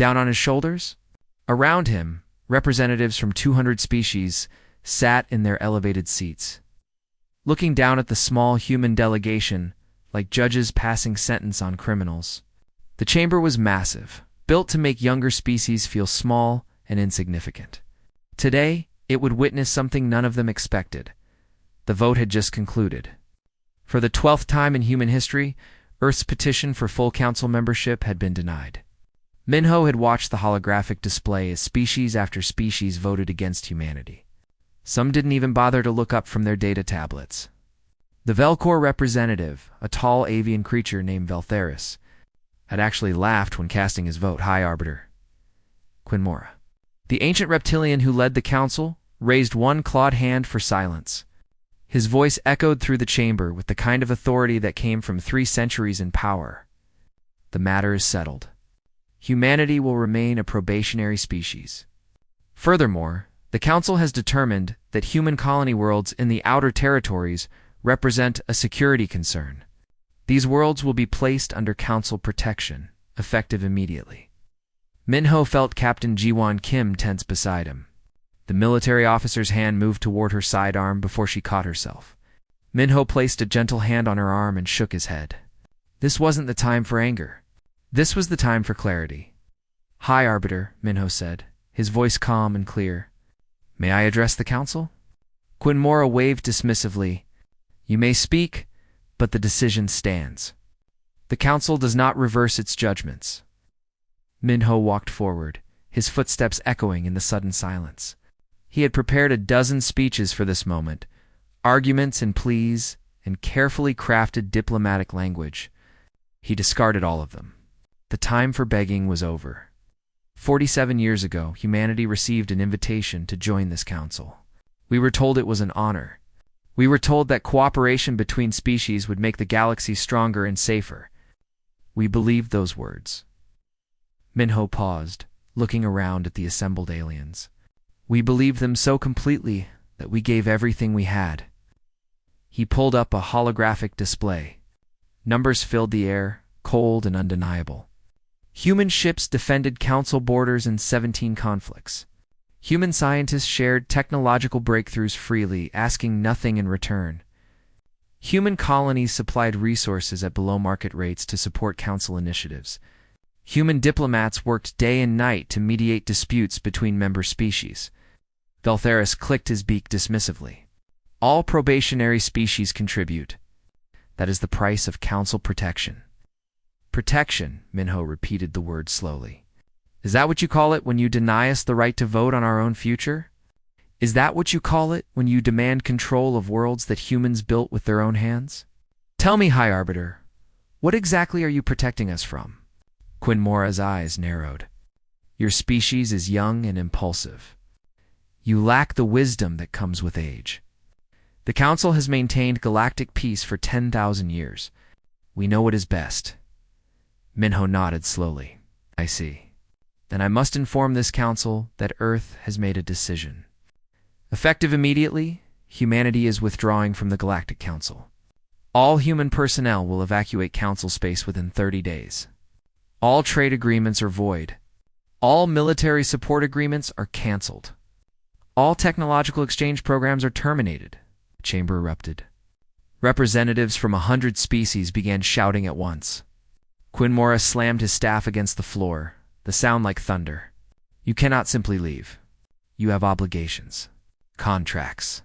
Down on his shoulders? Around him, representatives from 200 species sat in their elevated seats, looking down at the small human delegation like judges passing sentence on criminals. The chamber was massive, built to make younger species feel small and insignificant. Today, it would witness something none of them expected. The vote had just concluded. For the 12th time in human history, Earth's petition for full council membership had been denied. Minho had watched the holographic display as species after species voted against humanity. Some didn't even bother to look up from their data tablets. The Velcor representative, a tall avian creature named Veltheris, had actually laughed when casting his vote. High Arbiter Quinmora, the ancient reptilian who led the council, raised one clawed hand for silence. His voice echoed through the chamber with the kind of authority that came from 3 centuries in power. The matter is settled. Humanity will remain a probationary species. Furthermore, the Council has determined that human colony worlds in the outer territories represent a security concern. These worlds will be placed under Council protection, effective immediately. Minho felt Captain Jiwon Kim tense beside him. The military officer's hand moved toward her sidearm before she caught herself. Minho placed a gentle hand on her arm and shook his head. This wasn't the time for anger. This was the time for clarity. "High Arbiter," Minho said, his voice calm and clear. "May I address the council?" Quinmora waved dismissively. "You may speak, but the decision stands. The council does not reverse its judgments." Minho walked forward, his footsteps echoing in the sudden silence. He had prepared a dozen speeches for this moment, arguments and pleas, and carefully crafted diplomatic language. He discarded all of them. The time for begging was over. 47 years ago, humanity received an invitation to join this council. We were told it was an honor. We were told that cooperation between species would make the galaxy stronger and safer. We believed those words. Minho paused, looking around at the assembled aliens. We believed them so completely that we gave everything we had. He pulled up a holographic display. Numbers filled the air, cold and undeniable. Human ships defended council borders in 17 conflicts. Human scientists shared technological breakthroughs freely, asking nothing in return. Human colonies supplied resources at below-market rates to support council initiatives. Human diplomats worked day and night to mediate disputes between member species. Veltheris clicked his beak dismissively. All probationary species contribute. That is the price of council protection. Protection, Minho repeated the word slowly. Is that what you call it when you deny us the right to vote on our own future? Is that what you call it when you demand control of worlds that humans built with their own hands? Tell me, High Arbiter, what exactly are you protecting us from? Quinmora's eyes narrowed. Your species is young and impulsive. You lack the wisdom that comes with age. The Council has maintained galactic peace for 10,000 years. We know what is best. Minho nodded slowly. I see. Then I must inform this Council that Earth has made a decision. Effective immediately, humanity is withdrawing from the Galactic Council. All human personnel will evacuate Council space within 30 days. All trade agreements are void. All military support agreements are canceled. All technological exchange programs are terminated. The chamber erupted. Representatives from 100 species began shouting at once. Quinmora slammed his staff against the floor, the sound like thunder. You cannot simply leave. You have obligations, contracts,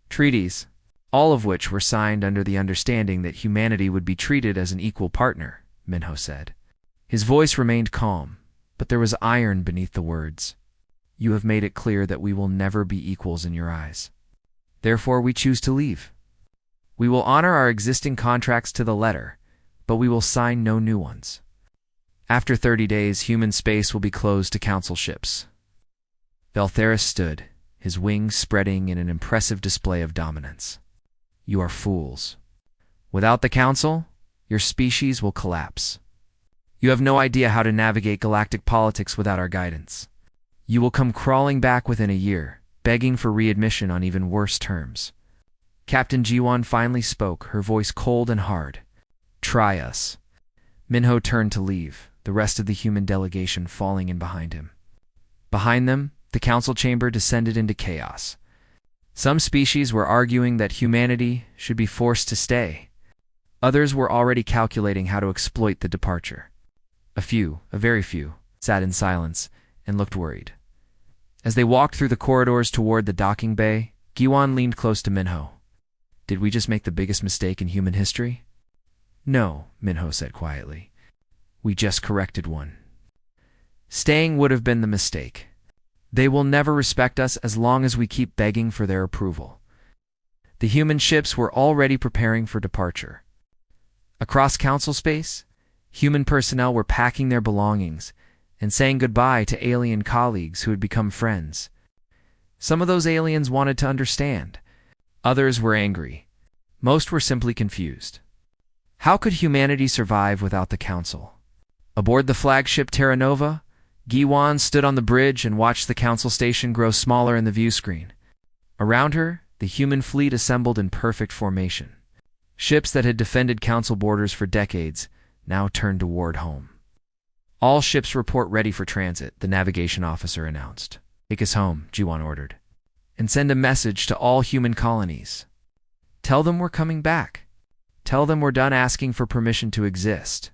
treaties, all of which were signed under the understanding that humanity would be treated as an equal partner, Minho said. His voice remained calm, but there was iron beneath the words. You have made it clear that we will never be equals in your eyes. Therefore, we choose to leave. We will honor our existing contracts to the letter, but we will sign no new ones. After 30 days, human space will be closed to council ships. Veltheris stood, his wings spreading in an impressive display of dominance. You are fools. Without the council, your species will collapse. You have no idea how to navigate galactic politics without our guidance. You will come crawling back within a year, begging for readmission on even worse terms. Captain Jiwon finally spoke, her voice cold and hard. Try us. Minho turned to leave, the rest of the human delegation falling in behind him. Behind them, the council chamber descended into chaos. Some species were arguing that humanity should be forced to stay. Others were already calculating how to exploit the departure. A very few, sat in silence and looked worried. As they walked through the corridors toward the docking bay, Giwan leaned close to Minho. "Did we just make the biggest mistake in human history?" "No," Minho said quietly. "We just corrected one. Staying would have been the mistake. They will never respect us as long as we keep begging for their approval." The human ships were already preparing for departure. Across council space, human personnel were packing their belongings and saying goodbye to alien colleagues who had become friends. Some of those aliens wanted to understand. Others were angry. Most were simply confused. How could humanity survive without the council? Aboard the flagship Terra Nova, Giwan stood on the bridge and watched the council station grow smaller in the view screen. Around her, the human fleet assembled in perfect formation. Ships that had defended council borders for decades now turned toward home. "All ships report ready for transit," the navigation officer announced. "Take us home," Giwan ordered. "And send a message to all human colonies. Tell them we're coming back. Tell them we're done asking for permission to exist."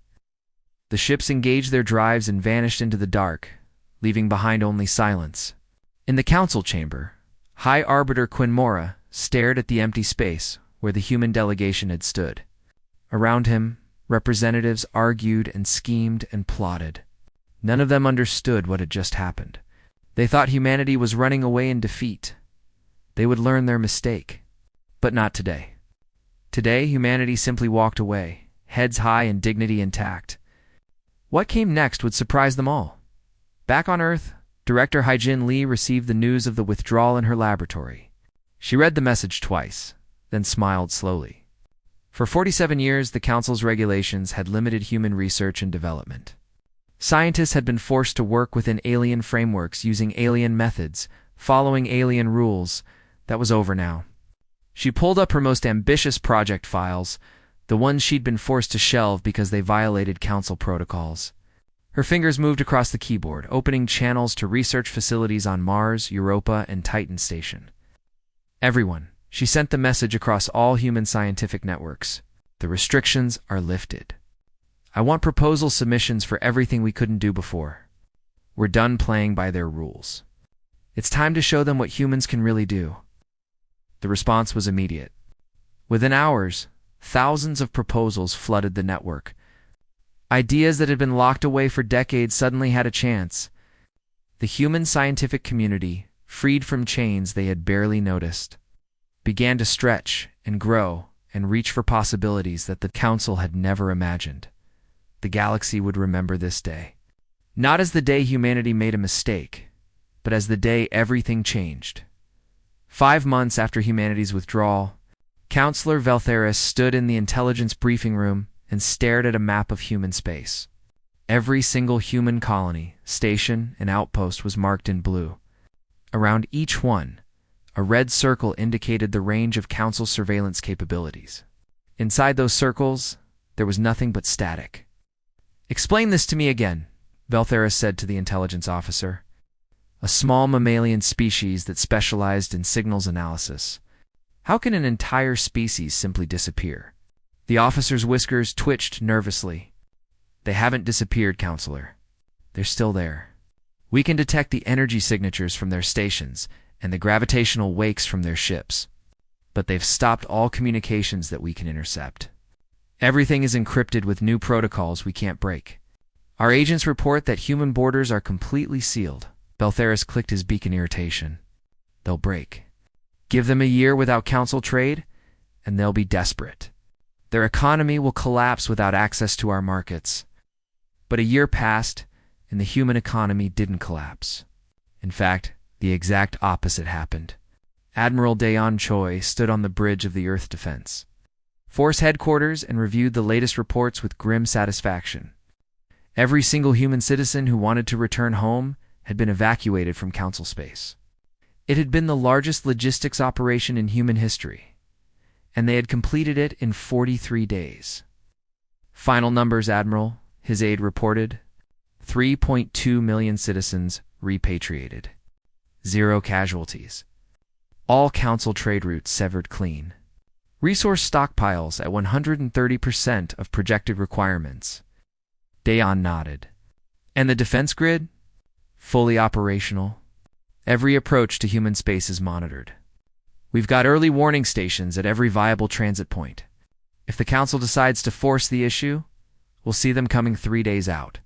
The ships engaged their drives and vanished into the dark, leaving behind only silence. In the council chamber, High Arbiter Quinmora stared at the empty space where the human delegation had stood. Around him, representatives argued and schemed and plotted. None of them understood what had just happened. They thought humanity was running away in defeat. They would learn their mistake. But not today. Today, humanity simply walked away, heads high and dignity intact. What came next would surprise them all. Back on Earth, Director Haijin Lee received the news of the withdrawal in her laboratory. She read the message twice, then smiled slowly. For 47 years, the Council's regulations had limited human research and development. Scientists had been forced to work within alien frameworks using alien methods, following alien rules. That was over now. She pulled up her most ambitious project files, the ones she'd been forced to shelve because they violated Council protocols. Her fingers moved across the keyboard, opening channels to research facilities on Mars, Europa, and Titan Station. "Everyone," she sent the message across all human scientific networks. "The restrictions are lifted. I want proposal submissions for everything we couldn't do before. We're done playing by their rules. It's time to show them what humans can really do." The response was immediate. Within hours, thousands of proposals flooded the network. Ideas that had been locked away for decades suddenly had a chance. The human scientific community, freed from chains they had barely noticed, began to stretch and grow and reach for possibilities that the Council had never imagined. The galaxy would remember this day. Not as the day humanity made a mistake, but as the day everything changed. 5 months after humanity's withdrawal, Counselor Veltheris stood in the intelligence briefing room and stared at a map of human space. Every single human colony, station, and outpost was marked in blue. Around each one, a red circle indicated the range of Council surveillance capabilities. Inside those circles, there was nothing but static. "Explain this to me again," Veltheris said to the intelligence officer. "A small mammalian species that specialized in signals analysis. How can an entire species simply disappear?" The officer's whiskers twitched nervously. "They haven't disappeared, Counselor. They're still there. We can detect the energy signatures from their stations and the gravitational wakes from their ships. But they've stopped all communications that we can intercept. Everything is encrypted with new protocols we can't break. Our agents report that human borders are completely sealed." Veltheris clicked his beak in irritation. "They'll break. Give them a year without Council trade, and they'll be desperate. Their economy will collapse without access to our markets." But a year passed, and the human economy didn't collapse. In fact, the exact opposite happened. Admiral Daeon Choi stood on the bridge of the Earth Defense Force headquarters and reviewed the latest reports with grim satisfaction. Every single human citizen who wanted to return home had been evacuated from Council space. It had been the largest logistics operation in human history, and they had completed it in 43 days. "Final numbers, Admiral," his aide reported. 3.2 million citizens repatriated. 0 casualties. All Council trade routes severed clean. Resource stockpiles at 130% of projected requirements. Dayon nodded. And the defense grid? Fully operational. Every approach to human space is monitored. We've got early warning stations at every viable transit point. If the Council decides to force the issue, we'll see them coming 3 days out.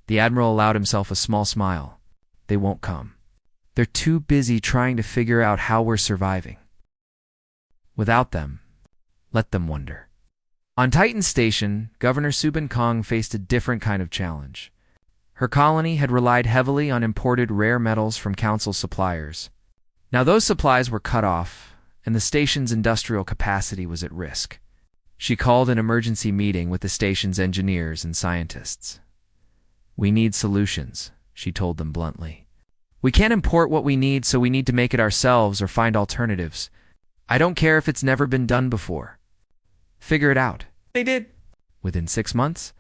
The Admiral allowed himself a small smile. They won't come. They're too busy trying to figure out how we're surviving. Without them, let them wonder. On Titan Station, Governor Subin Kong faced a different kind of challenge. Her colony had relied heavily on imported rare metals from Council suppliers. Now those supplies were cut off, and the station's industrial capacity was at risk. She called an emergency meeting with the station's engineers and scientists. "We need solutions," she told them bluntly. "We can't import what we need, so we need to make it ourselves or find alternatives. I don't care if it's never been done before. Figure it out." They did. Within 6 months,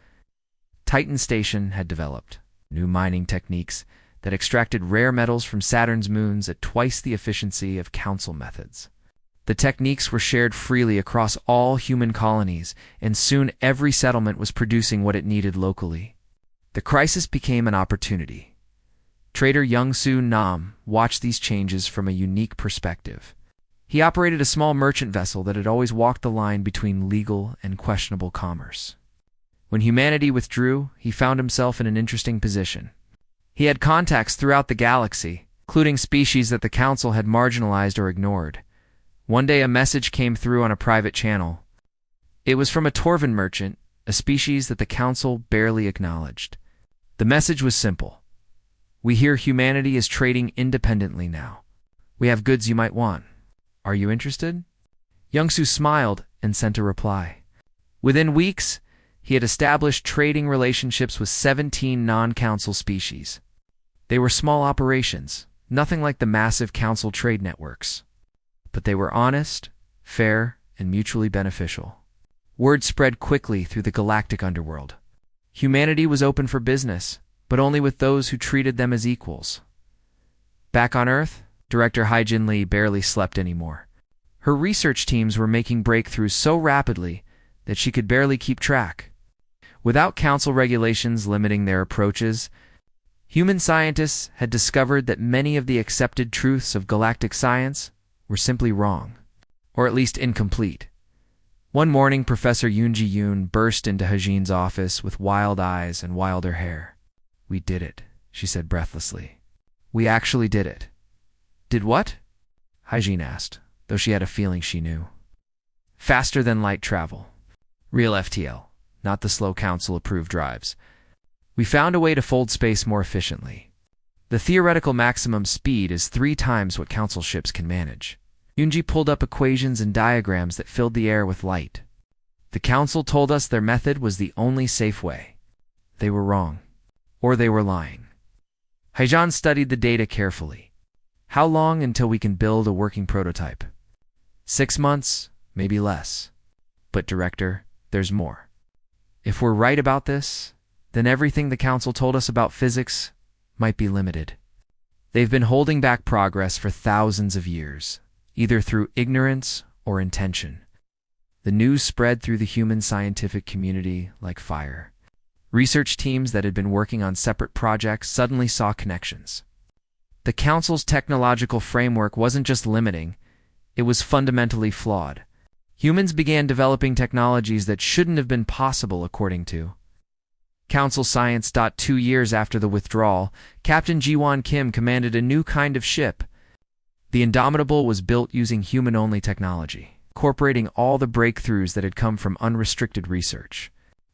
Titan Station had developed new mining techniques that extracted rare metals from Saturn's moons at twice the efficiency of Council methods. The techniques were shared freely across all human colonies, and soon every settlement was producing what it needed locally. The crisis became an opportunity. Trader Young-Soo Nam watched these changes from a unique perspective. He operated a small merchant vessel that had always walked the line between legal and questionable commerce. When humanity withdrew, he found himself in an interesting position. He had contacts throughout the galaxy, including species that the Council had marginalized or ignored. One day a message came through on a private channel. It was from a Torvan merchant, a species that the Council barely acknowledged. The message was simple. "We hear humanity is trading independently now. We have goods you might want. Are you interested?" Young-Soo smiled and sent a reply. Within weeks, he had established trading relationships with 17 non-Council species. They were small operations, nothing like the massive Council trade networks. But they were honest, fair, and mutually beneficial. Word spread quickly through the galactic underworld. Humanity was open for business, but only with those who treated them as equals. Back on Earth, Director Hai-Jin Lee barely slept anymore. Her research teams were making breakthroughs so rapidly that she could barely keep track. Without Council regulations limiting their approaches, human scientists had discovered that many of the accepted truths of galactic science were simply wrong, or at least incomplete. One morning, Professor Yoon Ji-yoon burst into Hajin's office with wild eyes and wilder hair. "We did it," she said breathlessly. "We actually did it." "Did what?" Hajin asked, though she had a feeling she knew. "Faster than light travel. Real FTL, not the slow Council-approved drives. We found a way to fold space more efficiently. The theoretical maximum speed is 3 times what Council ships can manage." Yoonji pulled up equations and diagrams that filled the air with light. "The Council told us their method was the only safe way. They were wrong. Or they were lying." Haijan studied the data carefully. "How long until we can build a working prototype?" 6 months, maybe less. "But, Director, there's more. If we're right about this, then everything the Council told us about physics might be limited. They've been holding back progress for thousands of years, either through ignorance or intention." The news spread through the human scientific community like fire. Research teams that had been working on separate projects suddenly saw connections. The Council's technological framework wasn't just limiting, it was fundamentally flawed. Humans began developing technologies that shouldn't have been possible, according to Council Science. 2 years after the withdrawal, Captain Ji-won Kim commanded a new kind of ship. The Indomitable was built using human-only technology, incorporating all the breakthroughs that had come from unrestricted research.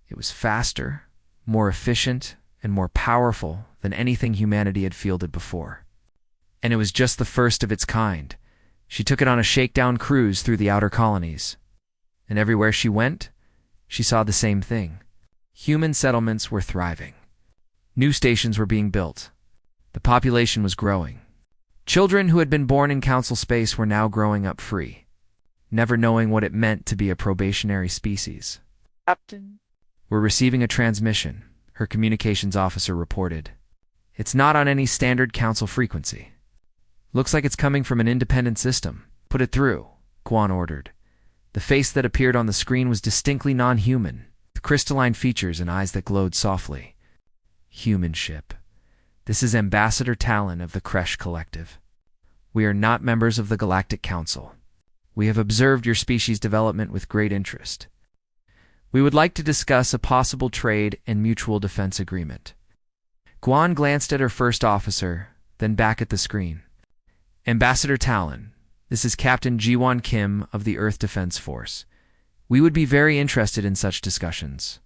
It was faster, more efficient, and more powerful than anything humanity had fielded before. And it was just the first of its kind. She took it on a shakedown cruise through the outer colonies. And everywhere she went, she saw the same thing. Human settlements were thriving. New stations were being built. The population was growing. Children who had been born in Council space were now growing up free, never knowing what it meant to be a probationary species. Captain? "We're receiving a transmission," her communications officer reported. "It's not on any standard council frequency. Looks like it's coming from an independent system. Put it through," Guan ordered. The face that appeared on the screen was distinctly non-human, with crystalline features and eyes that glowed softly. "Human ship. This is Ambassador Talon of the Kresh Collective. We are not members of the Galactic Council. We have observed your species development with great interest. We would like to discuss a possible trade and mutual defense agreement." Guan glanced at her first officer, then back at the screen. "Ambassador Talon, this is Captain Jiwon Kim of the Earth Defense Force. We would be very interested in such discussions.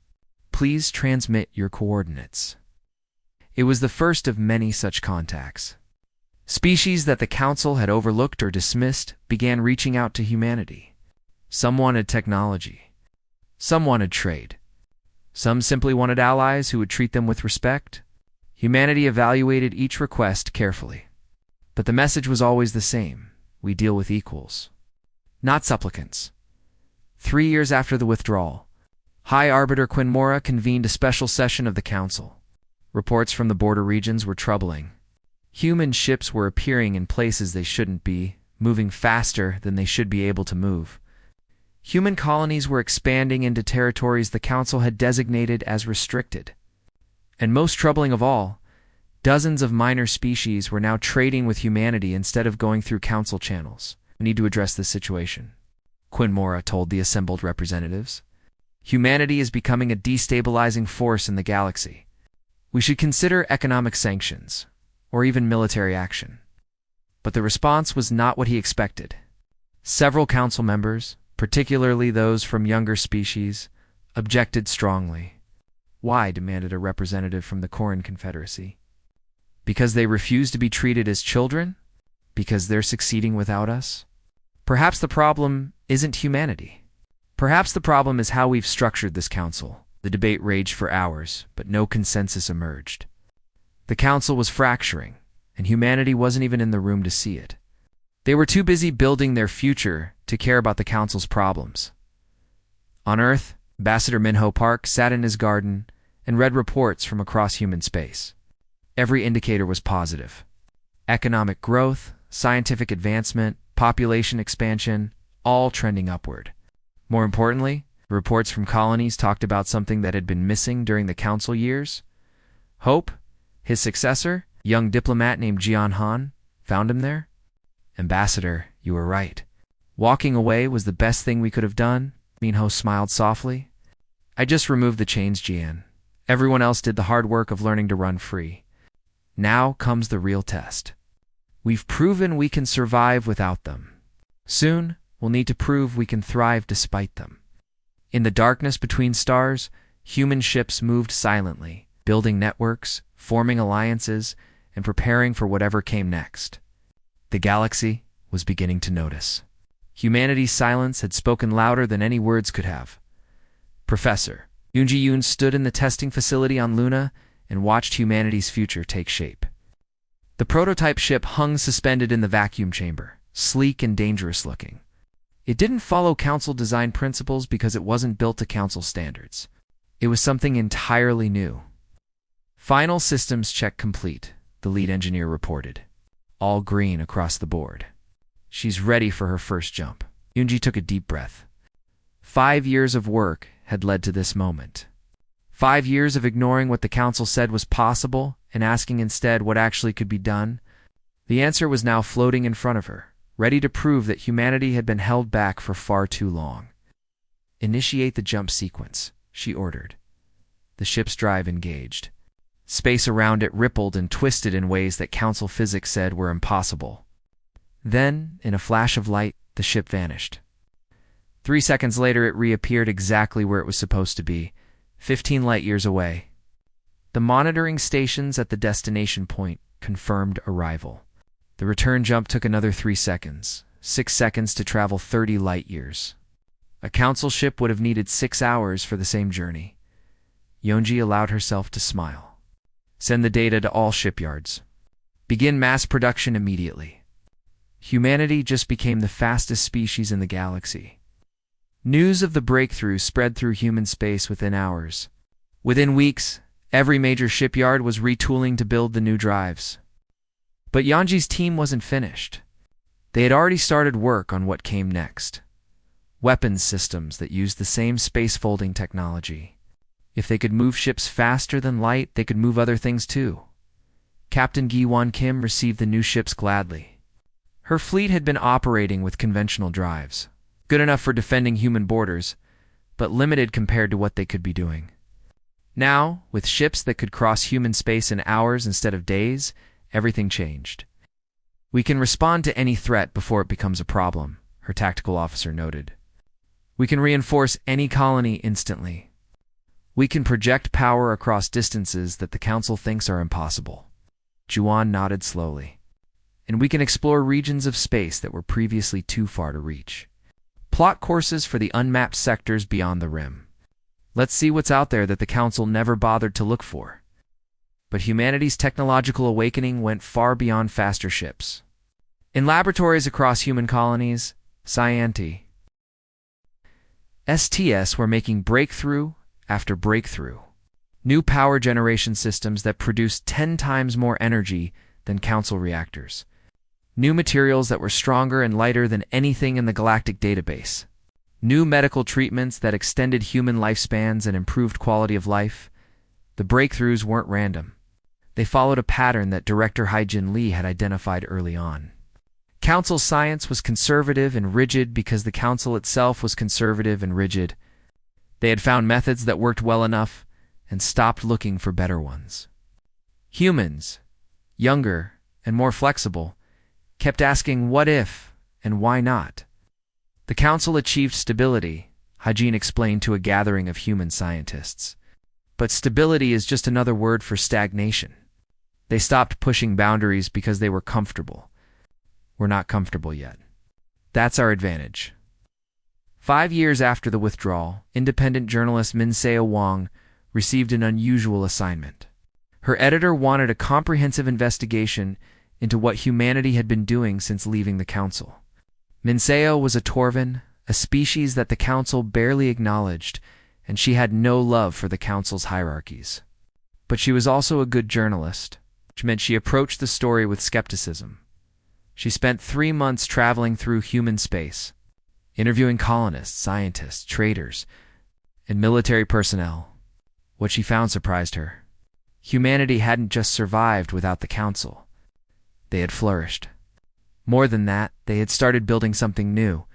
Please transmit your coordinates." It was the first of many such contacts. Species that the Council had overlooked or dismissed began reaching out to humanity. Some wanted technology. Some wanted trade. Some simply wanted allies who would treat them with respect. Humanity evaluated each request carefully. But the message was always the same: we deal with equals, not supplicants. 3 years after the withdrawal, High Arbiter Quinmora convened a special session of the Council. Reports from the border regions were troubling. Human ships were appearing in places they shouldn't be, moving faster than they should be able to move. Human colonies were expanding into territories the Council had designated as restricted. And most troubling of all, dozens of minor species were now trading with humanity instead of going through Council channels. "We need to address this situation," Quinmora told the assembled representatives. "Humanity is becoming a destabilizing force in the galaxy. We should consider economic sanctions, or even military action." But the response was not what he expected. Several council members, particularly those from younger species, objected strongly. "Why?" demanded a representative from the Koran Confederacy. "Because they refuse to be treated as children? Because they're succeeding without us? Perhaps the problem isn't humanity. Perhaps the problem is how we've structured this council." The debate raged for hours, but no consensus emerged. The council was fracturing, and humanity wasn't even in the room to see it. They were too busy building their future to care about the council's problems. On Earth, Ambassador Minho Park sat in his garden and read reports from across human space. Every indicator was positive. Economic growth, scientific advancement, population expansion, all trending upward. More importantly, reports from colonies talked about something that had been missing during the council years. Hope, his successor, a young diplomat named Jian Han, found him there. "Ambassador, you were right. Walking away was the best thing we could have done," Minho smiled softly. "I just removed the chains, Jian. Everyone else did the hard work of learning to run free. Now comes the real test. We've proven we can survive without them. Soon, we'll need to prove we can thrive despite them." In the darkness between stars, human ships moved silently, building networks, forming alliances, and preparing for whatever came next. The galaxy was beginning to notice. Humanity's silence had spoken louder than any words could have. Professor Yoonji Yoon stood in the testing facility on Luna and watched humanity's future take shape. The prototype ship hung suspended in the vacuum chamber, sleek and dangerous looking. It didn't follow Council design principles because it wasn't built to Council standards. It was something entirely new. "Final systems check complete," the lead engineer reported. All green across the board. "She's ready for her first jump." Yoonji took a deep breath. 5 years of work had led to this moment. 5 years of ignoring what the Council said was possible and asking instead what actually could be done. The answer was now floating in front of her, ready to prove that humanity had been held back for far too long. "Initiate the jump sequence," she ordered. The ship's drive engaged. Space around it rippled and twisted in ways that Council physics said were impossible. Then, in a flash of light, the ship vanished. 3 seconds later, it reappeared exactly where it was supposed to be, 15 light-years away. The monitoring stations at the destination point confirmed arrival. The return jump took another 3 seconds, 6 seconds to travel 30 light-years. A Council ship would have needed 6 hours for the same journey. Yoonji allowed herself to smile. "Send the data to all shipyards. Begin mass production immediately." Humanity just became the fastest species in the galaxy. News of the breakthrough spread through human space within hours. Within weeks, Every major shipyard was retooling to build the new drives. But Yanji's team wasn't finished. They had already started work on what came next. Weapons systems that used the same space-folding technology. If they could move ships faster than light, they could move other things too. Captain Gi-won Kim received the new ships gladly. Her fleet had been operating with conventional drives, good enough for defending human borders, but limited compared to what they could be doing. Now, with ships that could cross human space in hours instead of days, everything changed. "We can respond to any threat before it becomes a problem," her tactical officer noted. "We can reinforce any colony instantly. We can project power across distances that the Council thinks are impossible." Juan nodded slowly. "And we can explore regions of space that were previously too far to reach. Plot courses for the unmapped sectors beyond the rim. Let's see what's out there that the Council never bothered to look for." But humanity's technological awakening went far beyond faster ships. In laboratories across human colonies, Scienti STS were making breakthrough after breakthrough. New power generation systems that produced 10 times more energy than Council reactors. New materials that were stronger and lighter than anything in the galactic database. New medical treatments that extended human lifespans and improved quality of life. The breakthroughs weren't random. They followed a pattern that Director Hai-Jin Lee had identified early on. Council science was conservative and rigid because the Council itself was conservative and rigid. They had found methods that worked well enough and stopped looking for better ones. Humans, younger and more flexible, kept asking what if and why not. The Council achieved stability, Hai-Jin explained to a gathering of human scientists. But stability is just another word for stagnation. They stopped pushing boundaries because they were comfortable. We're not comfortable yet. That's our advantage. 5 years after the withdrawal, independent journalist Min-seo Wang received an unusual assignment. Her editor wanted a comprehensive investigation into what humanity had been doing since leaving the Council. Min-seo was a Torvan, a species that the Council barely acknowledged, and she had no love for the Council's hierarchies. But she was also a good journalist, which meant she approached the story with skepticism. She spent 3 months traveling through human space, interviewing colonists, scientists, traders, and military personnel. What she found surprised her. Humanity hadn't just survived without the Council. They had flourished. More than that, they had started building something new.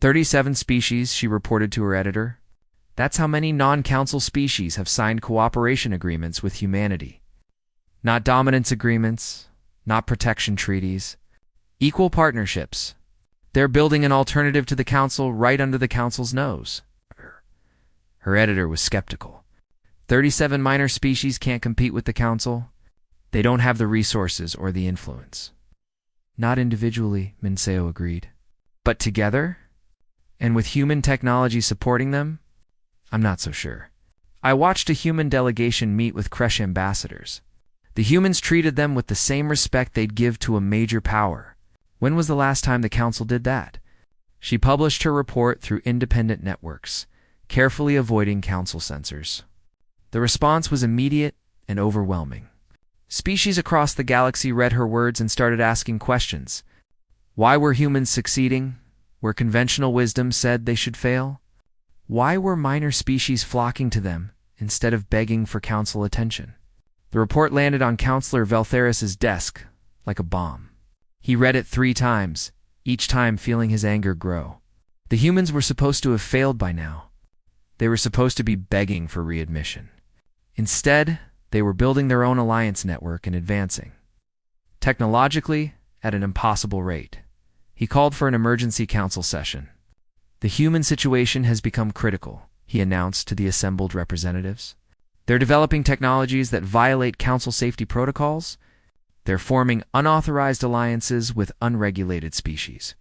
37 species, she reported to her editor. That's how many non-Council species have signed cooperation agreements with humanity. Not dominance agreements, not protection treaties. Equal partnerships. They're building an alternative to the Council right under the Council's nose. Her editor was skeptical. 37 minor species can't compete with the Council. They don't have the resources or the influence. Not individually, Min-seo agreed. But together? And with human technology supporting them? I'm not so sure. I watched a human delegation meet with Kresh ambassadors. The humans treated them with the same respect they'd give to a major power. When was the last time the Council did that? She published her report through independent networks, carefully avoiding Council censors. The response was immediate and overwhelming. Species across the galaxy read her words and started asking questions. Why were humans succeeding, where conventional wisdom said they should fail? Why were minor species flocking to them instead of begging for Council attention? The report landed on Counselor Valtheris's desk like a bomb. He read it 3 times, each time feeling his anger grow. The humans were supposed to have failed by now. They were supposed to be begging for readmission. Instead, they were building their own alliance network and advancing. Technologically, at an impossible rate. He called for an emergency council session. The human situation has become critical, he announced to the assembled representatives. They're developing technologies that violate Council safety protocols. They're forming unauthorized alliances with unregulated species.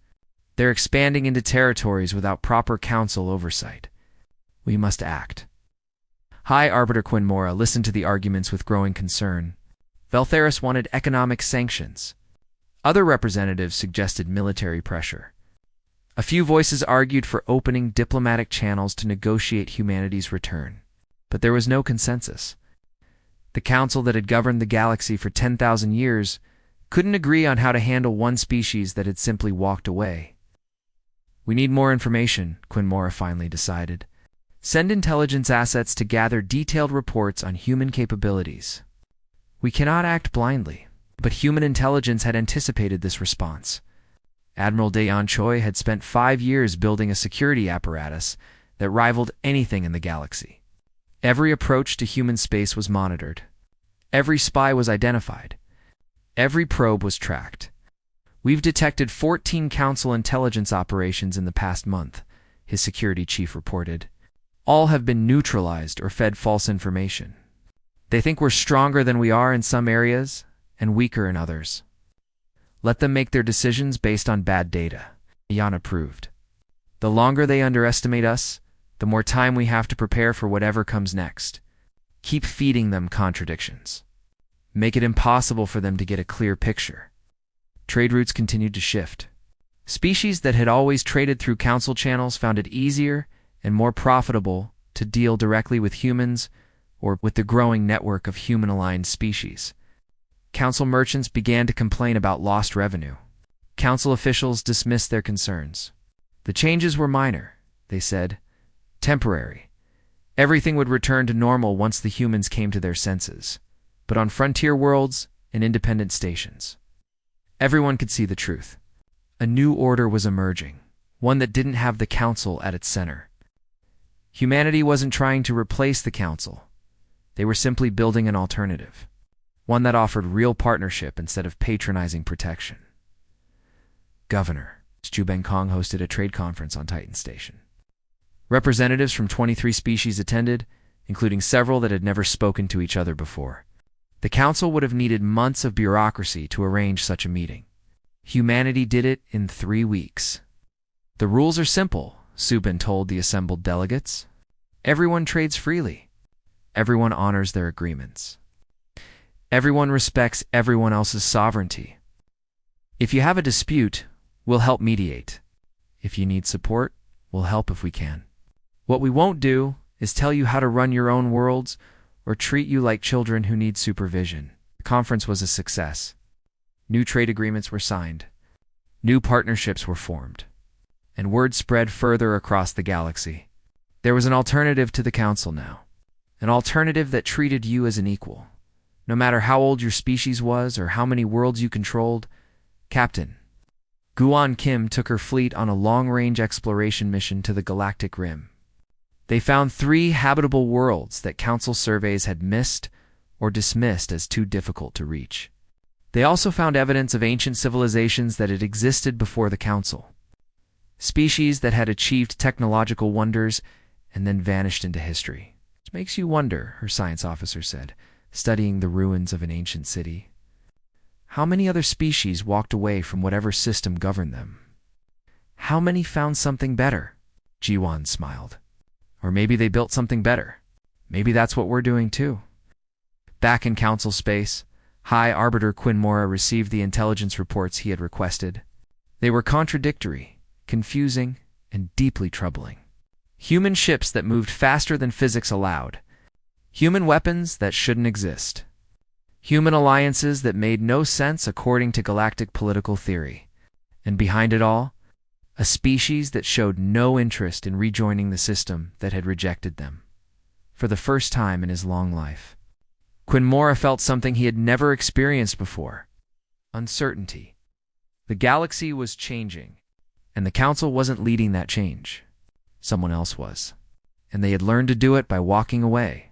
They're expanding into territories without proper Council oversight. We must act. High Arbiter Quinn Mora listened to the arguments with growing concern. Valtheris wanted economic sanctions. Other representatives suggested military pressure. A few voices argued for opening diplomatic channels to negotiate humanity's return. But there was no consensus. The council that had governed the galaxy for 10,000 years couldn't agree on how to handle one species that had simply walked away. "We need more information," Quinmora finally decided. "Send intelligence assets to gather detailed reports on human capabilities. We cannot act blindly." But human intelligence had anticipated this response. Admiral Dayan Choi had spent 5 years building a security apparatus that rivaled anything in the galaxy. Every approach to human space was monitored. Every spy was identified. Every probe was tracked. "We've detected 14 Council intelligence operations in the past month," his security chief reported. "All have been neutralized or fed false information. They think we're stronger than we are in some areas and weaker in others. Let them make their decisions based on bad data," Jan approved. "The longer they underestimate us, the more time we have to prepare for whatever comes next. Keep feeding them contradictions. Make it impossible for them to get a clear picture." Trade routes continued to shift. Species that had always traded through council channels found it easier and more profitable to deal directly with humans or with the growing network of human-aligned species. Council merchants began to complain about lost revenue. Council officials dismissed their concerns. The changes were minor, they said. Temporary. Everything would return to normal once the humans came to their senses. But on frontier worlds and independent stations, everyone could see the truth. A new order was emerging, one that didn't have the Council at its center. Humanity wasn't trying to replace the Council. They were simply building an alternative, one that offered real partnership instead of patronizing protection. Governor Zhu Bengkong hosted a trade conference on Titan Station. Representatives from 23 species attended, including several that had never spoken to each other before. The Council would have needed months of bureaucracy to arrange such a meeting. Humanity did it in 3 weeks. "The rules are simple," Subin told the assembled delegates. "Everyone trades freely. Everyone honors their agreements. Everyone respects everyone else's sovereignty. If you have a dispute, we'll help mediate. If you need support, we'll help if we can. What we won't do is tell you how to run your own worlds or treat you like children who need supervision." The conference was a success. New trade agreements were signed. New partnerships were formed. And word spread further across the galaxy. There was an alternative to the Council now. An alternative that treated you as an equal. No matter how old your species was or how many worlds you controlled, Captain Guan Kim took her fleet on a long-range exploration mission to the Galactic Rim. They found 3 habitable worlds that Council surveys had missed or dismissed as too difficult to reach. They also found evidence of ancient civilizations that had existed before the Council. Species that had achieved technological wonders and then vanished into history. "It makes you wonder," her science officer said, studying the ruins of an ancient city. "How many other species walked away from whatever system governed them? How many found something better?" Jiwan smiled. "Or maybe they built something better. Maybe that's what we're doing too." Back in Council space, High Arbiter Quinmora received the intelligence reports he had requested. They were contradictory, confusing, and deeply troubling. Human ships that moved faster than physics allowed. Human weapons that shouldn't exist. Human alliances that made no sense according to galactic political theory. And behind it all, a species that showed no interest in rejoining the system that had rejected them. For the first time in his long life, Quinmora felt something he had never experienced before. Uncertainty. The galaxy was changing, and the Council wasn't leading that change. Someone else was. And they had learned to do it by walking away.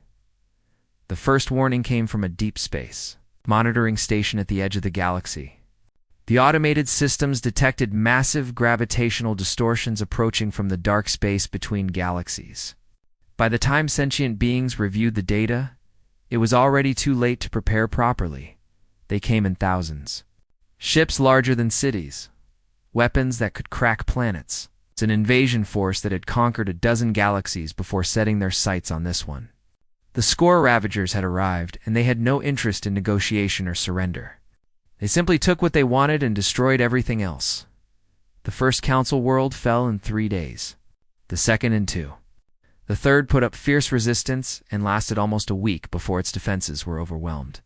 The first warning came from a deep space monitoring station at the edge of the galaxy. The automated systems detected massive gravitational distortions approaching from the dark space between galaxies. By the time sentient beings reviewed the data, it was already too late to prepare properly. They came in thousands. Ships larger than cities. Weapons that could crack planets. It's an invasion force that had conquered a dozen galaxies before setting their sights on this one. The Score Ravagers had arrived, and they had no interest in negotiation or surrender. They simply took what they wanted and destroyed everything else. The first Council world fell in 3 days. The second in 2. The third put up fierce resistance and lasted almost a week before its defenses were overwhelmed.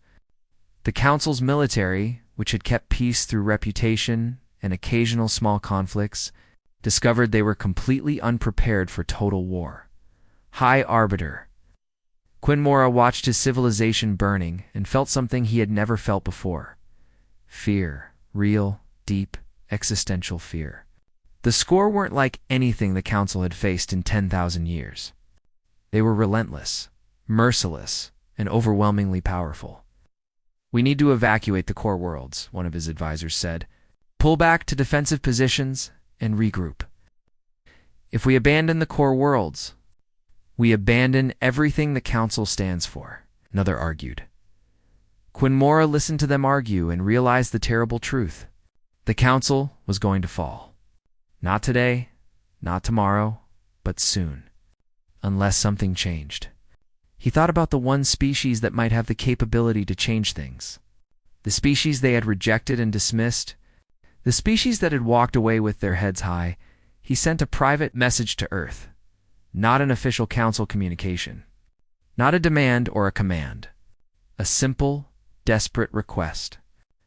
The Council's military, which had kept peace through reputation and occasional small conflicts, discovered they were completely unprepared for total war. High Arbiter. Quinn Mora watched his civilization burning and felt something he had never felt before. Fear. Real, deep, existential fear. The score weren't like anything the Council had faced in 10,000 years. They were relentless, merciless, and overwhelmingly powerful. "We need to evacuate the core worlds," one of his advisors said. "Pull back to defensive positions and regroup. If we abandon the core worlds, we abandon everything the Council stands for," another argued. Quinn Mora listened to them argue and realized the terrible truth. The Council was going to fall. Not today, not tomorrow, but soon. Unless something changed. He thought about the one species that might have the capability to change things. The species they had rejected and dismissed. The species that had walked away with their heads high. He sent a private message to Earth. Not an official Council communication. Not a demand or a command. A simple, desperate request.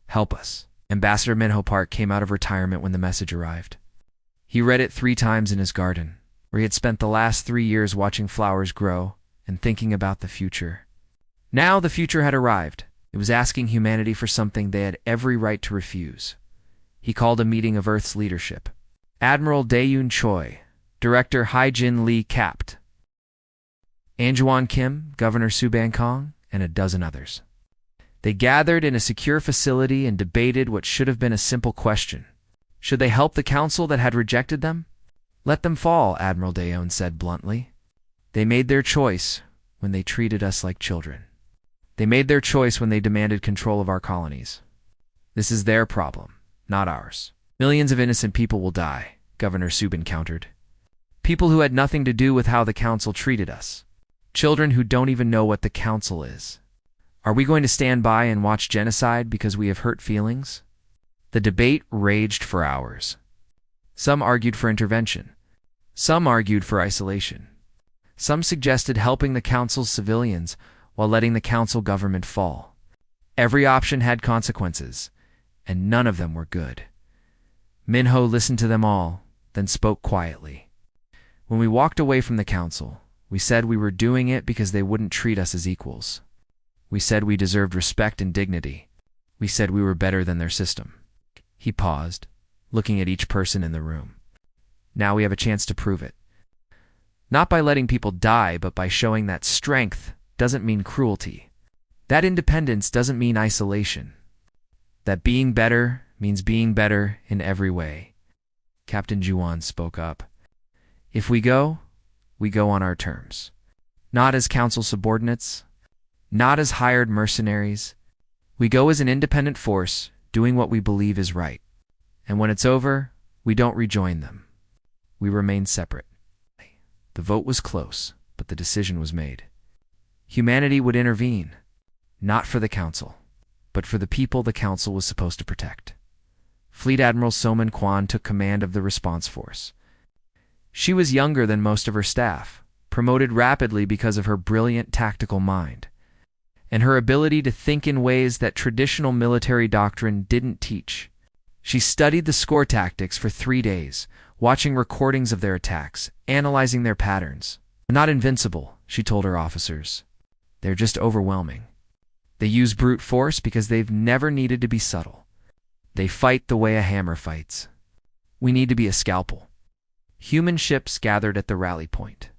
"Help us." Ambassador Minho Park came out of retirement when the message arrived. He read it 3 times in his garden, where he had spent the last 3 years watching flowers grow and thinking about the future. Now the future had arrived. It was asking humanity for something they had every right to refuse. He called a meeting of Earth's leadership. Admiral Dae-Yoon Choi, Director Hai-Jin Lee Capt, Anjuan Kim, Governor Suban Kong, and a dozen others. They gathered in a secure facility and debated what should have been a simple question. Should they help the Council that had rejected them? "Let them fall," Admiral Dae-Yoon said bluntly. "They made their choice when they treated us like children. They made their choice when they demanded control of our colonies. This is their problem, not ours. Millions of innocent people will die," Governor Subin countered. "People who had nothing to do with how the Council treated us. Children who don't even know what the Council is. Are we going to stand by and watch genocide because we have hurt feelings?" The debate raged for hours. Some argued for intervention. Some argued for isolation. Some suggested helping the Council's civilians while letting the Council government fall. Every option had consequences, and none of them were good. Minho listened to them all, then spoke quietly. "When we walked away from the Council, we said we were doing it because they wouldn't treat us as equals. We said we deserved respect and dignity. We said we were better than their system." He paused, looking at each person in the room. "Now we have a chance to prove it. Not by letting people die, but by showing that strength doesn't mean cruelty. That independence doesn't mean isolation. That being better means being better in every way." Captain Juan spoke up. "If we go on our terms. Not as Council subordinates, not as hired mercenaries. We go as an independent force, doing what we believe is right. And when it's over, we don't rejoin them. We remain separate." The vote was close, but the decision was made. Humanity would intervene, not for the Council, but for the people the Council was supposed to protect. Fleet Admiral Soman Kwan took command of the response force. She was younger than most of her staff, promoted rapidly because of her brilliant tactical mind, and her ability to think in ways that traditional military doctrine didn't teach. She studied the score tactics for 3 days, watching recordings of their attacks, analyzing their patterns. "They're not invincible," she told her officers. "They're just overwhelming. They use brute force because they've never needed to be subtle. They fight the way a hammer fights. We need to be a scalpel." Human ships gathered at the rally point.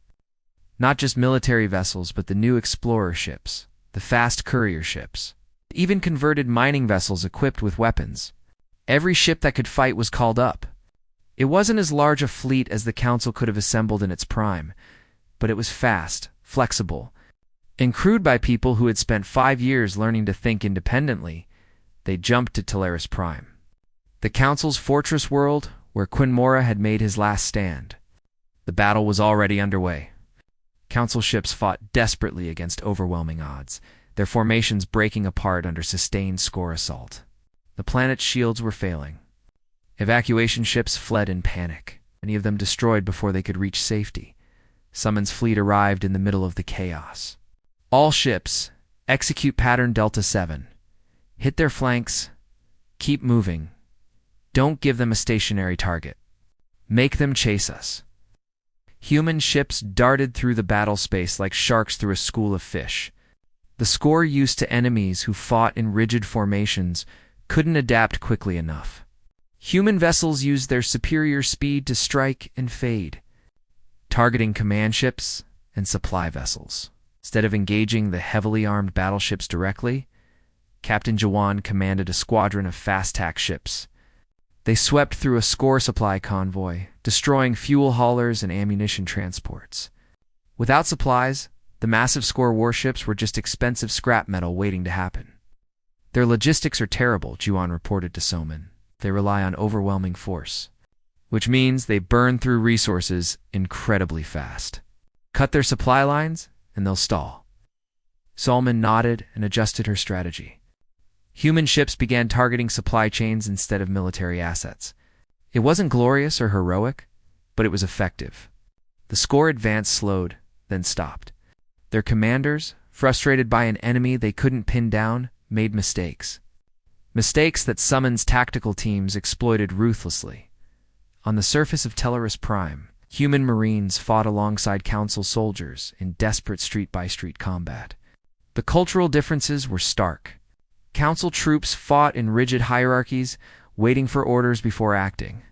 Not just military vessels, but the new explorer ships, the fast courier ships, even converted mining vessels equipped with weapons. Every ship that could fight was called up. It wasn't as large a fleet as the Council could have assembled in its prime, but it was fast, flexible, and crewed by people who had spent 5 years learning to think independently. They jumped to Teleris Prime, the Council's fortress world where Quinn Mora had made his last stand. The battle was already underway. Council ships fought desperately against overwhelming odds, their formations breaking apart under sustained score assault. The planet's shields were failing. Evacuation ships fled in panic, many of them destroyed before they could reach safety. Summon's fleet arrived in the middle of the chaos. All ships, execute pattern Delta 7. Hit their flanks. Keep moving. Don't give them a stationary target. Make them chase us. Human ships darted through the battle space like sharks through a school of fish. The score, used to enemies who fought in rigid formations, couldn't adapt quickly enough. Human vessels used their superior speed to strike and fade, targeting command ships and supply vessels. Instead of engaging the heavily armed battleships directly, Captain Jawan commanded a squadron of fast-tack ships. They swept through a score supply convoy, destroying fuel haulers and ammunition transports. Without supplies, the massive score warships were just expensive scrap metal waiting to happen. Their logistics are terrible, Juan reported to Soman. They rely on overwhelming force, which means they burn through resources incredibly fast. Cut their supply lines, and they'll stall. Solman nodded and adjusted her strategy. Human ships began targeting supply chains instead of military assets. It wasn't glorious or heroic, but it was effective. The score advance slowed, then stopped. Their commanders, frustrated by an enemy they couldn't pin down, made mistakes. Mistakes that Summon's tactical teams exploited ruthlessly. On the surface of Tellerus Prime, human marines fought alongside Council soldiers in desperate street-by-street combat. The cultural differences were stark. Council troops fought in rigid hierarchies, waiting for orders before acting.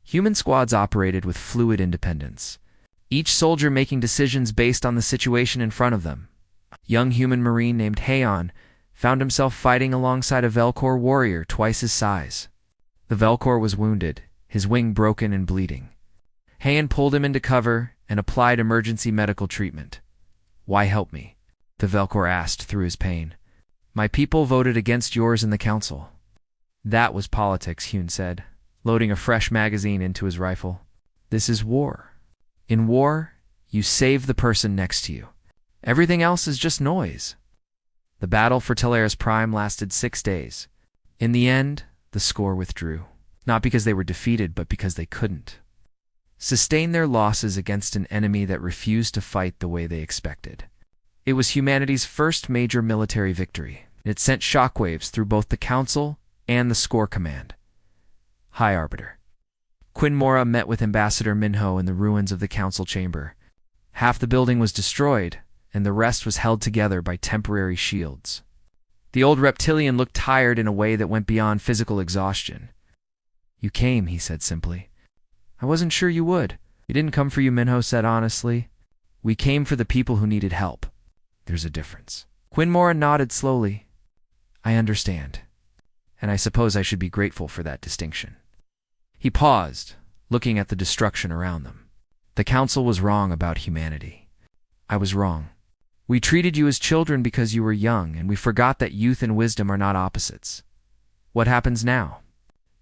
Human squads operated with fluid independence, each soldier making decisions based on the situation in front of them. A young human marine named Haon found himself fighting alongside a Velcor warrior twice his size. The Velcor was wounded, his wing broken and bleeding. Haon pulled him into cover and applied emergency medical treatment. "Why help me?" the Velcor asked through his pain. "My people voted against yours in the council." "That was politics," Hune said, loading a fresh magazine into his rifle. "This is war. In war, you save the person next to you. Everything else is just noise." The battle for Tellerus Prime lasted 6 days. In the end, the score withdrew, not because they were defeated, but because they couldn't sustain their losses against an enemy that refused to fight the way they expected. It was humanity's first major military victory. It sent shockwaves through both the Council and the Score Command. High Arbiter. Quinn Mora met with Ambassador Minho in the ruins of the Council chamber. Half the building was destroyed, and the rest was held together by temporary shields. The old reptilian looked tired in a way that went beyond physical exhaustion. "You came," he said simply. "I wasn't sure you would." "We didn't come for you," Minho said honestly. "We came for the people who needed help." "There's a difference." Quinn Mora nodded slowly. "I understand, and I suppose I should be grateful for that distinction." He paused, looking at the destruction around them. "The Council was wrong about humanity. I was wrong. We treated you as children because you were young, and we forgot that youth and wisdom are not opposites." "What happens now?"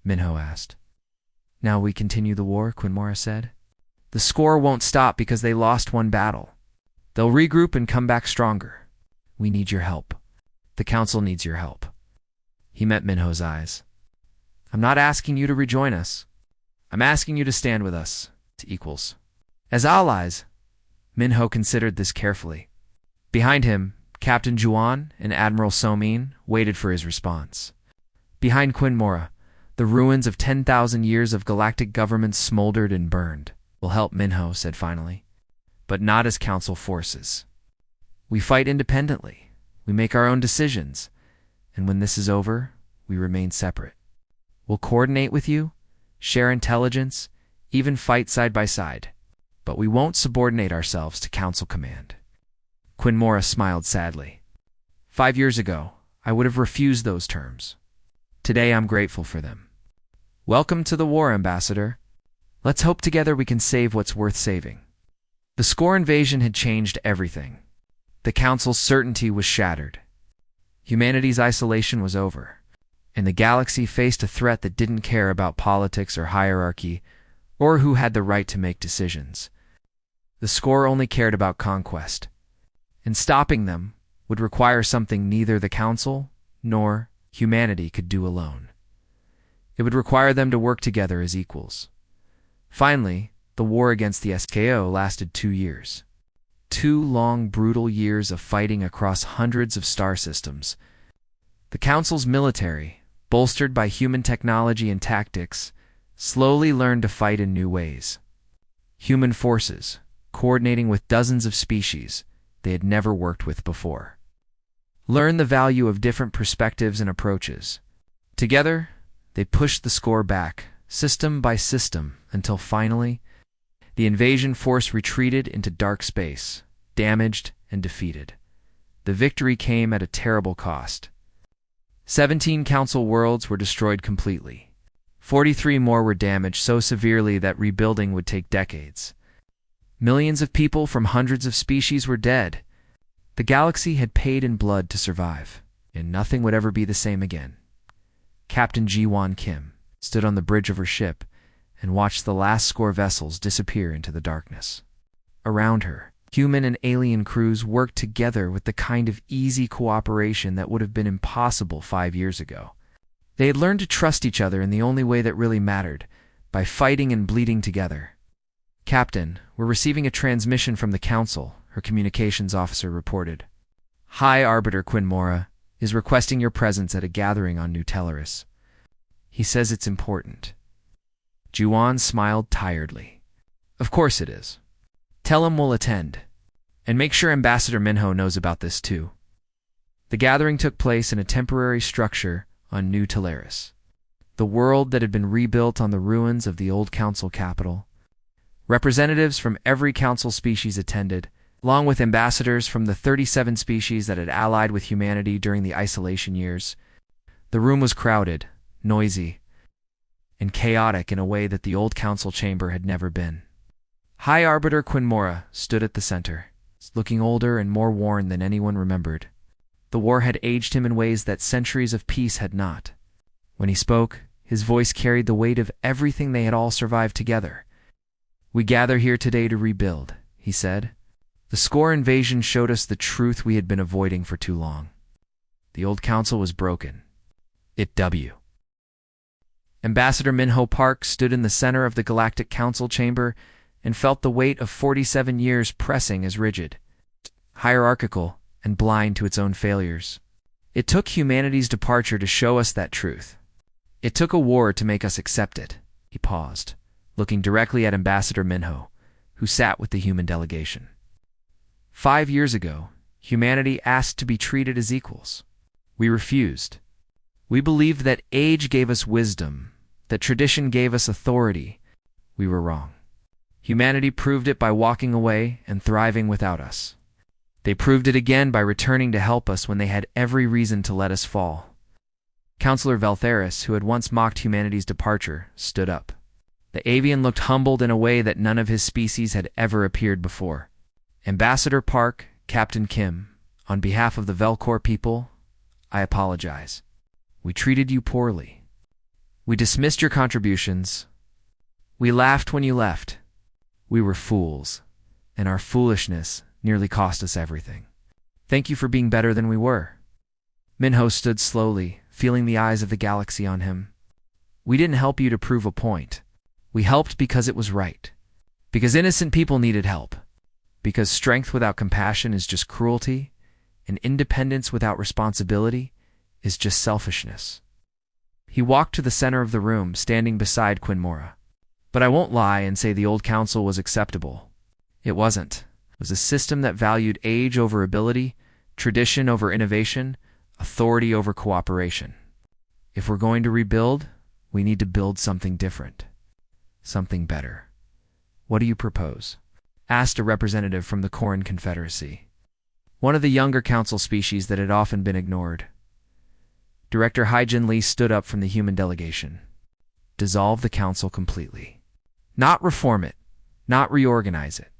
Minho asked. "Now we continue the war," Quinn Mora said. "The score won't stop because they lost one battle. They'll regroup and come back stronger. We need your help. The Council needs your help." He met Minho's eyes. "I'm not asking you to rejoin us. I'm asking you to stand with us, to equals. As allies." Minho considered this carefully. Behind him, Captain Juan and Admiral Somin waited for his response. Behind Quinn Mora, the ruins of 10,000 years of galactic governments smoldered and burned. "We'll help," Minho said finally, "but not as Council forces. We fight independently. We make our own decisions. And when this is over, we remain separate. We'll coordinate with you, share intelligence, even fight side by side. But we won't subordinate ourselves to Council command." Quinn Mora smiled sadly. 5 years ago, I would have refused those terms. Today I'm grateful for them. Welcome to the war, Ambassador. Let's hope together we can save what's worth saving. The Score invasion had changed everything. The Council's certainty was shattered. Humanity's isolation was over, and the galaxy faced a threat that didn't care about politics or hierarchy, or who had the right to make decisions. The Score only cared about conquest, and stopping them would require something neither the Council nor humanity could do alone. It would require them to work together as equals. Finally, The war against the SKO lasted 2 years. 2 long, brutal years of fighting across hundreds of star systems. The Council's military, bolstered by human technology and tactics, slowly learned to fight in new ways. Human forces, coordinating with dozens of species they had never worked with before. Learn the value of different perspectives and approaches. Together, they pushed the score back, system by system, until finally, the invasion force retreated into dark space, damaged and defeated. The victory came at a terrible cost. 17 Council worlds were destroyed completely. 43 more were damaged so severely that rebuilding would take decades. Millions of people from hundreds of species were dead. The galaxy had paid in blood to survive, and nothing would ever be the same again. Captain Ji-won Kim stood on the bridge of her ship and watched the last score vessels disappear into the darkness. Around her, human and alien crews worked together with the kind of easy cooperation that would have been impossible 5 years ago. They had learned to trust each other in the only way that really mattered, by fighting and bleeding together. "Captain, we're receiving a transmission from the Council," her communications officer reported. "High Arbiter Quinmora is requesting your presence at a gathering on New Telleris. He says it's important." Ji-won smiled tiredly. "Of course it is. Tell him we'll attend. And make sure Ambassador Minho knows about this too." The gathering took place in a temporary structure on New Telleris, the world that had been rebuilt on the ruins of the old Council capital. Representatives from every Council species attended, along with ambassadors from the 37 species that had allied with humanity during the isolation years. The room was crowded, noisy, and chaotic in a way that the old Council chamber had never been. High Arbiter Quinmora stood at the center, looking older and more worn than anyone remembered. The war had aged him in ways that centuries of peace had not. When he spoke, his voice carried the weight of everything they had all survived together. "We gather here today to rebuild," he said. "The score invasion showed us the truth we had been avoiding for too long. The old Council was broken. It. Ambassador Minho Park stood in the center of the Galactic Council chamber and felt the weight of 47 years pressing as rigid, hierarchical, and blind to its own failures. It took humanity's departure to show us that truth. It took a war to make us accept it." He paused, looking directly at Ambassador Minho, who sat with the human delegation. 5 years ago, humanity asked to be treated as equals. We refused. We believed that age gave us wisdom, that tradition gave us authority. We were wrong. Humanity proved it by walking away and thriving without us. They proved it again by returning to help us when they had every reason to let us fall. Councillor Valtheris, who had once mocked humanity's departure, stood up. The avian looked humbled in a way that none of his species had ever appeared before. "Ambassador Park, Captain Kim, on behalf of the Velcor people, I apologize. We treated you poorly. We dismissed your contributions. We laughed when you left. We were fools, and our foolishness nearly cost us everything. Thank you for being better than we were." Minho stood slowly, feeling the eyes of the galaxy on him. "We didn't help you to prove a point. We helped because it was right. Because innocent people needed help. Because strength without compassion is just cruelty, and independence without responsibility is just selfishness." He walked to the center of the room, standing beside Quinmora. "But I won't lie and say the old Council was acceptable. It wasn't. It was a system that valued age over ability, tradition over innovation, authority over cooperation. If we're going to rebuild, we need to build something different. Something better. What do you propose?" asked a representative from the Koran Confederacy, one of the younger Council species that had often been ignored. Director Hai-Jin Lee stood up from the human delegation. "Dissolve the Council completely. Not reform it, not reorganize it.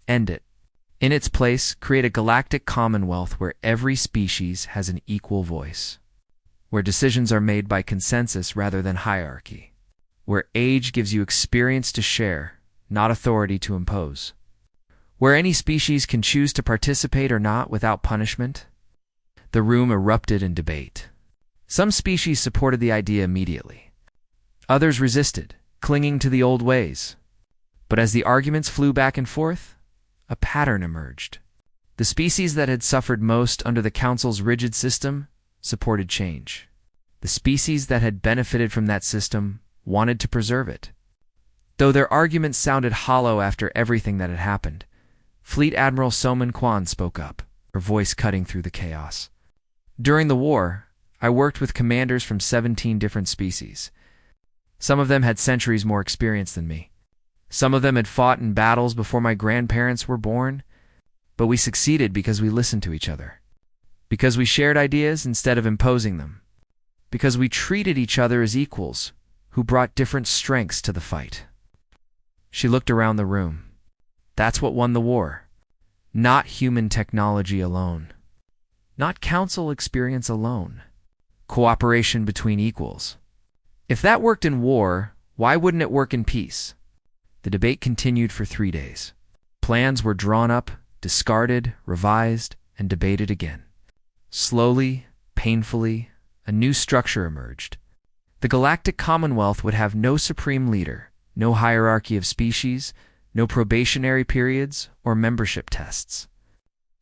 End it. In its place, create a galactic commonwealth where every species has an equal voice, where decisions are made by consensus rather than hierarchy, where age gives you experience to share, not authority to impose, where any species can choose to participate or not without punishment." The room erupted in debate. Some species supported the idea immediately. Others resisted, clinging to the old ways. But as the arguments flew back and forth, a pattern emerged. The species that had suffered most under the Council's rigid system supported change. The species that had benefited from that system wanted to preserve it. Though their arguments sounded hollow after everything that had happened, Fleet Admiral Soman Kwan spoke up, her voice cutting through the chaos. During the war, I worked with commanders from 17 different species. Some of them had centuries more experience than me. Some of them had fought in battles before my grandparents were born, but we succeeded because we listened to each other. Because we shared ideas instead of imposing them. Because we treated each other as equals who brought different strengths to the fight. She looked around the room. That's what won the war. Not human technology alone. Not council experience alone. Cooperation between equals. If that worked in war, why wouldn't it work in peace? The debate continued for 3 days. Plans were drawn up, discarded, revised, and debated again. Slowly, painfully, a new structure emerged. The Galactic Commonwealth would have no supreme leader, no hierarchy of species, no probationary periods or membership tests.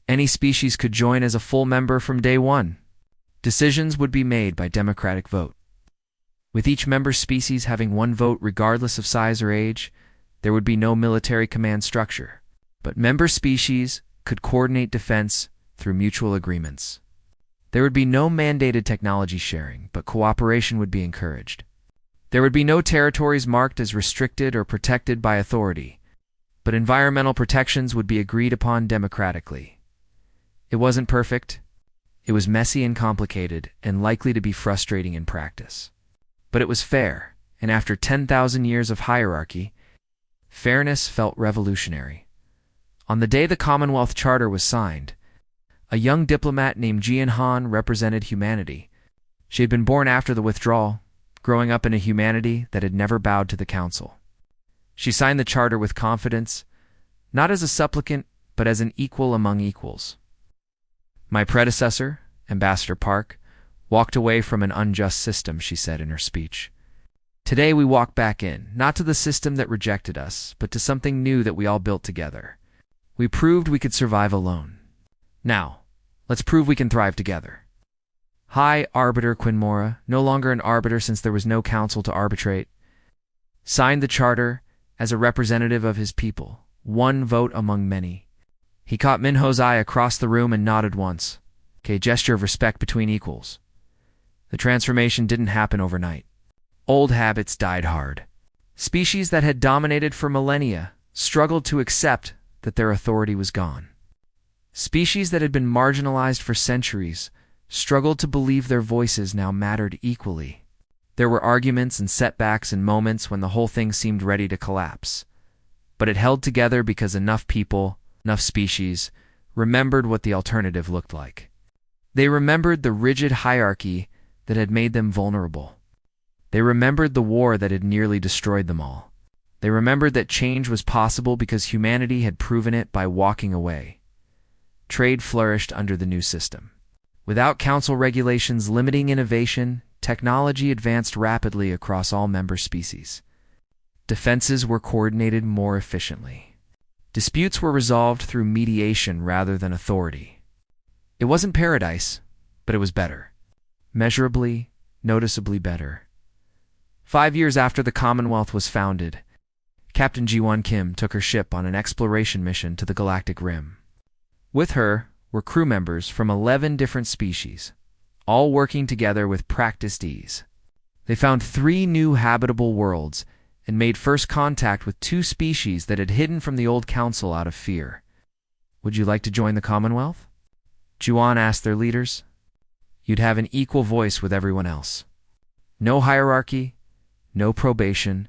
Any species could join as a full member from day one. Decisions would be made by democratic vote. With each member species having one vote regardless of size or age, there would be no military command structure, but member species could coordinate defense through mutual agreements. There would be no mandated technology sharing, but cooperation would be encouraged. There would be no territories marked as restricted or protected by authority, but environmental protections would be agreed upon democratically. It wasn't perfect. It was messy and complicated and likely to be frustrating in practice. But it was fair, and after 10,000 years of hierarchy, fairness felt revolutionary. On the day the Commonwealth Charter was signed, a young diplomat named Jian Han represented humanity. She had been born after the withdrawal, growing up in a humanity that had never bowed to the Council. She signed the charter with confidence, not as a supplicant, but as an equal among equals. My predecessor, Ambassador Park, walked away from an unjust system, she said in her speech. Today we walk back in, not to the system that rejected us, but to something new that we all built together. We proved we could survive alone. Now, let's prove we can thrive together. High Arbiter Quinmora, no longer an arbiter since there was no council to arbitrate, signed the charter as a representative of his people, one vote among many. He caught Minho's eye across the room and nodded once. A gesture of respect between equals. The transformation didn't happen overnight. Old habits died hard. Species that had dominated for millennia struggled to accept that their authority was gone. Species that had been marginalized for centuries struggled to believe their voices now mattered equally. There were arguments and setbacks and moments when the whole thing seemed ready to collapse. But it held together because enough people, enough species, remembered what the alternative looked like. They remembered the rigid hierarchy that had made them vulnerable. They remembered the war that had nearly destroyed them all. They remembered that change was possible because humanity had proven it by walking away. Trade flourished under the new system. Without council regulations limiting innovation, technology advanced rapidly across all member species. Defenses were coordinated more efficiently. Disputes were resolved through mediation rather than authority. It wasn't paradise, but it was better. Measurably, noticeably better. 5 years after the Commonwealth was founded, Captain Ji-won Kim took her ship on an exploration mission to the Galactic Rim. With her were crew members from 11 different species, all working together with practiced ease. They found 3 new habitable worlds and made first contact with 2 species that had hidden from the old council out of fear. Would you like to join the Commonwealth? Juan asked their leaders. You'd have an equal voice with everyone else. No hierarchy, no probation,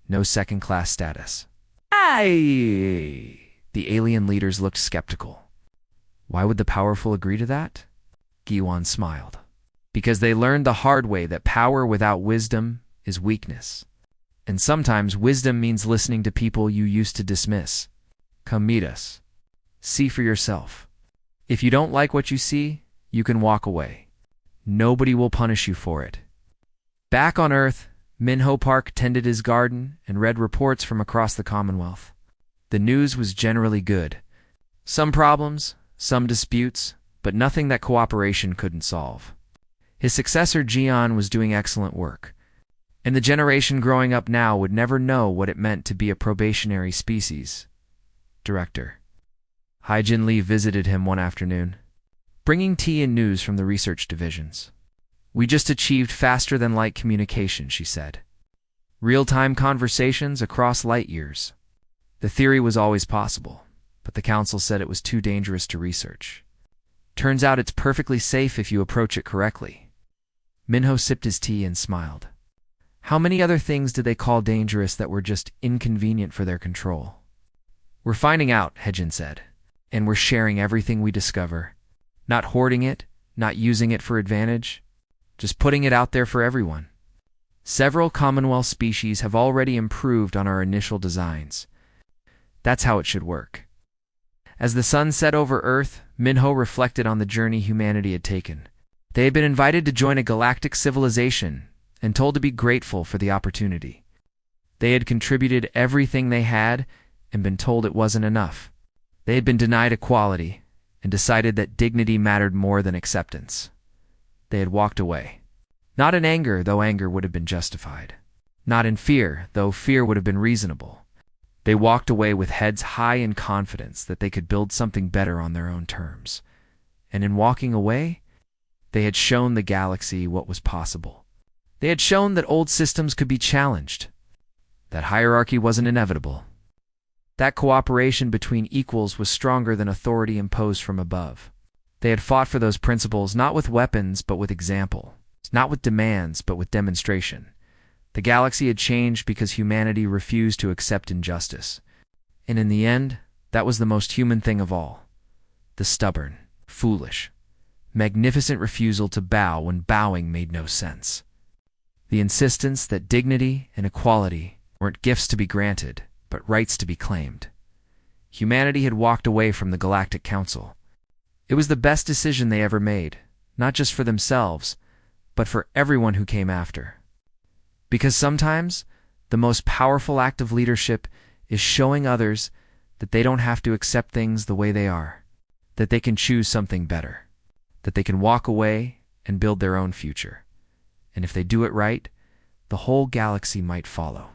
no second-class status. Aye! The alien leaders looked skeptical. Why would the powerful agree to that? Giwan smiled. Because they learned the hard way that power without wisdom is weakness. And sometimes wisdom means listening to people you used to dismiss. Come meet us. See for yourself. If you don't like what you see, you can walk away. Nobody will punish you for it. Back on Earth, Minho Park tended his garden and read reports from across the Commonwealth. The news was generally good. Some problems, some disputes, but nothing that cooperation couldn't solve. His successor, Gian, was doing excellent work, and the generation growing up now would never know what it meant to be a probationary species director. Hai-Jin Lee visited him one afternoon, bringing tea and news from the research divisions. "We just achieved faster-than-light communication," she said. "Real-time conversations across light years. The theory was always possible, but the council said it was too dangerous to research. Turns out it's perfectly safe if you approach it correctly." Minho sipped his tea and smiled. How many other things did they call dangerous that were just inconvenient for their control? "We're finding out," Hai-Jin said, "and we're sharing everything we discover. Not hoarding it, not using it for advantage, just putting it out there for everyone. Several Commonwealth species have already improved on our initial designs. That's how it should work." As the sun set over Earth, Minho reflected on the journey humanity had taken. They had been invited to join a galactic civilization and told to be grateful for the opportunity. They had contributed everything they had and been told it wasn't enough. They had been denied equality and decided that dignity mattered more than acceptance. They had walked away. Not in anger, though anger would have been justified. Not in fear, though fear would have been reasonable. They walked away with heads high in confidence that they could build something better on their own terms. And in walking away, they had shown the galaxy what was possible. They had shown that old systems could be challenged, that hierarchy wasn't inevitable, that cooperation between equals was stronger than authority imposed from above. They had fought for those principles not with weapons but with example, not with demands but with demonstration. The galaxy had changed because humanity refused to accept injustice. And in the end, that was the most human thing of all. The stubborn, foolish, magnificent refusal to bow when bowing made no sense. The insistence that dignity and equality weren't gifts to be granted, but rights to be claimed. Humanity had walked away from the Galactic Council. It was the best decision they ever made, not just for themselves, but for everyone who came after. Because sometimes, the most powerful act of leadership is showing others that they don't have to accept things the way they are, that they can choose something better, that they can walk away and build their own future. And if they do it right, the whole galaxy might follow.